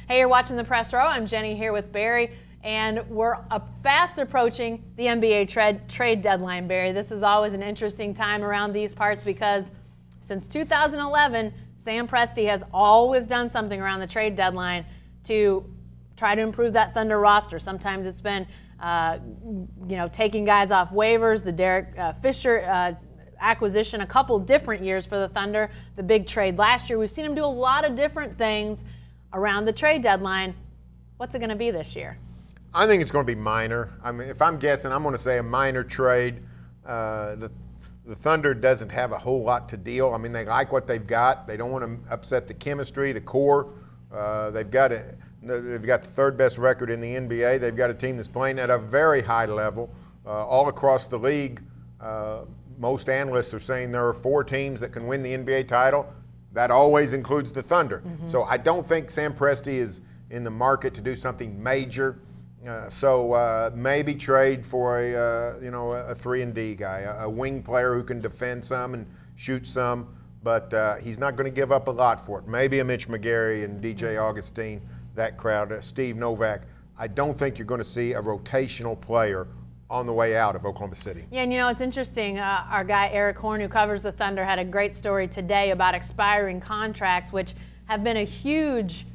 Hey, you're watching the Press Row. I'm Jenny here with Barry, and we're fast approaching the NBA trade deadline, Barry. This is always an interesting time around these parts because since 2011, Sam Presti has always done something around the trade deadline to try to improve that Thunder roster. Sometimes it's been, taking guys off waivers, the Derek Fisher acquisition a couple different years for the Thunder, the big trade last year. We've seen him do a lot of different things around the trade deadline. What's it going to be this year? I think it's going to be minor. I mean, if I'm guessing, I'm going to say a minor trade. The Thunder doesn't have a whole lot to deal. I mean, they like what they've got. They don't want to upset the chemistry, the core. They've got the third best record in the NBA. They've got a team that's playing at a very high level all across the league. Most analysts are saying there are 4 teams that can win the NBA title. That always includes the Thunder. Mm-hmm. So I don't think Sam Presti is in the market to do something major. So maybe trade for a 3-and-D guy, a wing player who can defend some and shoot some, but he's not going to give up a lot for it. Maybe a Mitch McGary and DJ Augustine, that crowd, Steve Novak. I don't think you're going to see a rotational player on the way out of Oklahoma City. Yeah, and it's interesting. Our guy Eric Horn, who covers the Thunder, had a great story today about expiring contracts, which have been a huge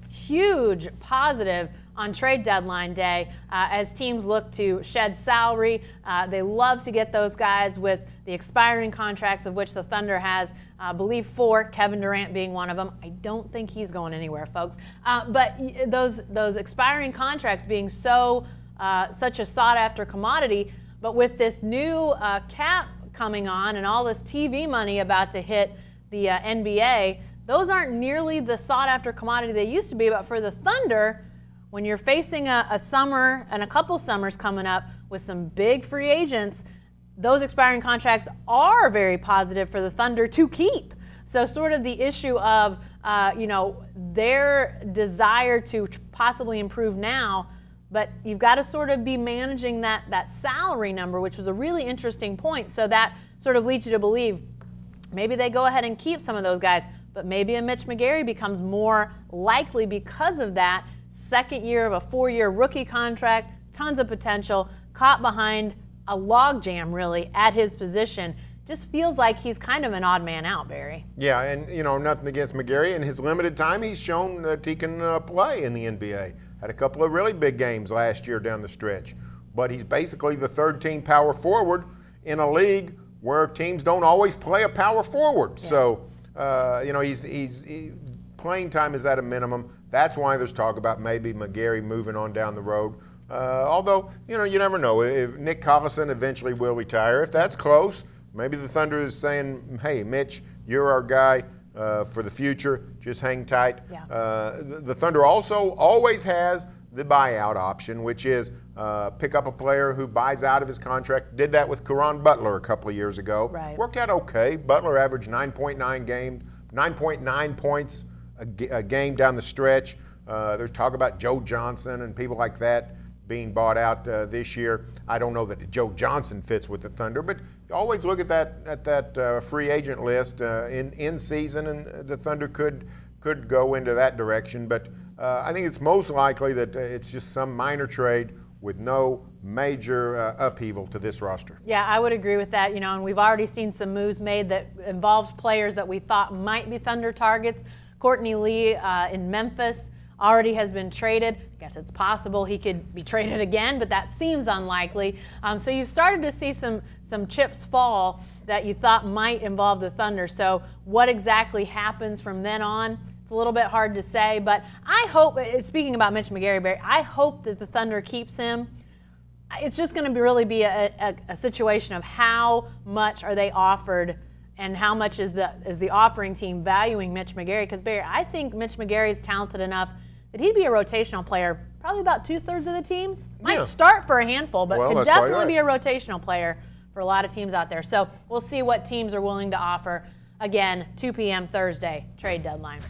positive on trade deadline day as teams look to shed salary. They love to get those guys with the expiring contracts, of which the Thunder has, I believe, 4, Kevin Durant being one of them. I don't think he's going anywhere, folks. But those expiring contracts being such a sought-after commodity, but with this new cap coming on and all this TV money about to hit the NBA, those aren't nearly the sought-after commodity they used to be. But for the Thunder, when you're facing a summer and a couple summers coming up with some big free agents, those expiring contracts are very positive for the Thunder to keep. So sort of the issue of their desire to possibly improve now, but you've got to sort of be managing that salary number, which was a really interesting point. So that sort of leads you to believe maybe they go ahead and keep some of those guys, but maybe a Mitch McGary becomes more likely because of that. Second year of a 4-year rookie contract, tons of potential, caught behind a logjam really at his position. Just feels like he's kind of an odd man out, Barry. Yeah, and nothing against McGary. In his limited time, he's shown that he can play in the NBA. Had a couple of really big games last year down the stretch. But he's basically the third-team power forward in a league where teams don't always play a power forward. Yeah. So, he's playing time is at a minimum. That's why there's talk about maybe McGary moving on down the road. Although, you never know. If Nick Collison eventually will retire, if that's close, maybe the Thunder is saying, hey, Mitch, you're our guy for the future. Just hang tight. Yeah. The Thunder also always has the buyout option, which is pick up a player who buys out of his contract. Did that with Caron Butler a couple of years ago. Right. Worked out okay. Butler averaged 9.9 points a game down the stretch. There's talk about Joe Johnson and people like that being bought out this year. I don't know that Joe Johnson fits with the Thunder, but always look at that free agent list in season, and the Thunder could go into that direction. But I think it's most likely that it's just some minor trade with no major upheaval to this roster. Yeah, I would agree with that. And we've already seen some moves made that involved players that we thought might be Thunder targets. Courtney Lee in Memphis already has been traded. I guess it's possible he could be traded again, but that seems unlikely. So you've started to see some chips fall that you thought might involve the Thunder. So what exactly happens from then on? It's a little bit hard to say, but I hope, speaking about Mitch McGary, Barry, I hope that the Thunder keeps him. It's just going to really be a situation of how much are they offered and how much is the offering team valuing Mitch McGary? Because, Barry, I think Mitch McGary is talented enough that he'd be a rotational player, probably about 2/3 of the teams. Might start for a handful, but could definitely be a rotational player for a lot of teams out there. So we'll see what teams are willing to offer. Again, 2 p.m. Thursday, trade deadline.